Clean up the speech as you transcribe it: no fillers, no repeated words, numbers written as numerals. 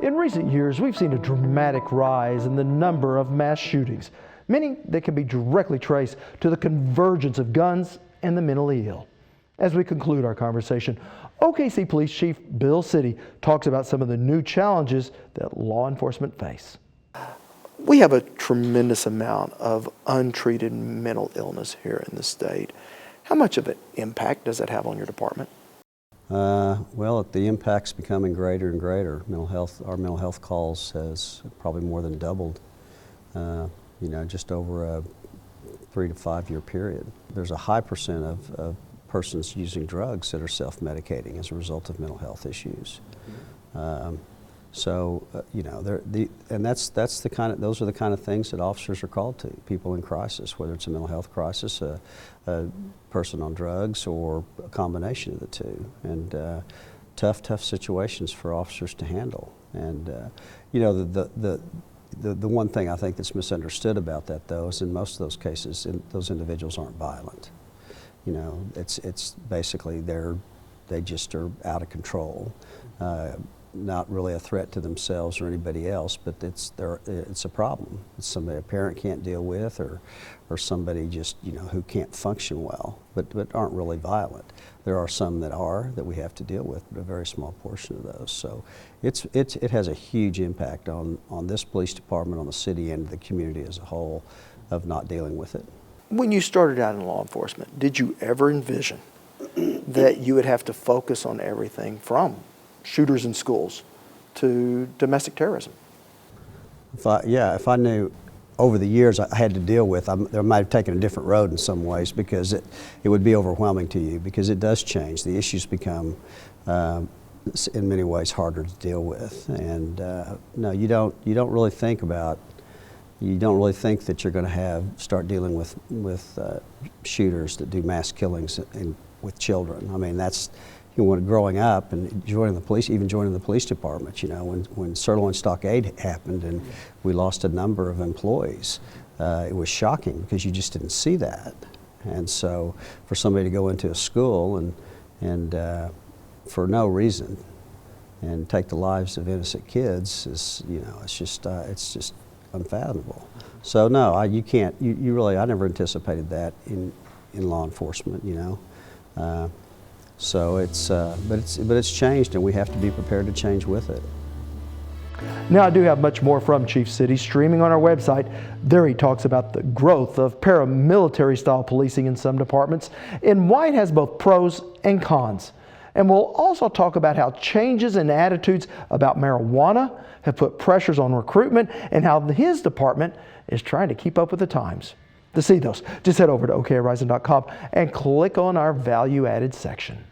In recent years, we've seen a dramatic rise in the number of mass shootings, many that can be directly traced to the convergence of guns and the mentally ill. As we conclude our conversation, OKC Police Chief Bill Citty talks about some of the new challenges that law enforcement face. We have a tremendous amount of untreated mental illness here in the state. How much of an impact does that have on your department? Well, the impact's becoming greater and greater. Our mental health calls has probably more than doubled, just over a 3 to 5 year period. There's a high percent of persons using drugs that are self-medicating as a result of mental health issues. Those are the kind of things that officers are called to. People in crisis, whether it's a mental health crisis, a person on drugs, or a combination of the two. And tough situations for officers to handle. And the one thing I think that's misunderstood about that, though, is in most of those cases, those individuals aren't violent. It's basically they just are out of control. Not really a threat to themselves or anybody else, but it's a problem. It's somebody a parent can't deal with, or somebody just who can't function well, but aren't really violent. There are some that we have to deal with, but a very small portion of those. So it has a huge impact on this police department, on the city, and the community as a whole, of not dealing with it. When you started out in law enforcement, did you ever envision that you would have to focus on everything from shooters in schools to domestic terrorism? If I knew over the years I had to deal with, I might have taken a different road in some ways, because it would be overwhelming to you, because it does change. The issues become in many ways harder to deal with, and no, you don't really think that you're going to start dealing with shooters that do mass killings with children. I mean, that's growing up and joining the police department. When Sirloin Stockade happened and we lost a number of employees, it was shocking, because you just didn't see that. And so for somebody to go into a school and for no reason and take the lives of innocent kids is, it's just unfathomable. So no, you can't. You really, I never anticipated that in law enforcement. So but it's changed, and we have to be prepared to change with it. Now, I do have much more from Chief Citty streaming on our website. There he talks about the growth of paramilitary style policing in some departments and why it has both pros and cons. And we'll also talk about how changes in attitudes about marijuana have put pressures on recruitment, and how his department is trying to keep up with the times. To see those, just head over to okhorizon.com and click on our value added section.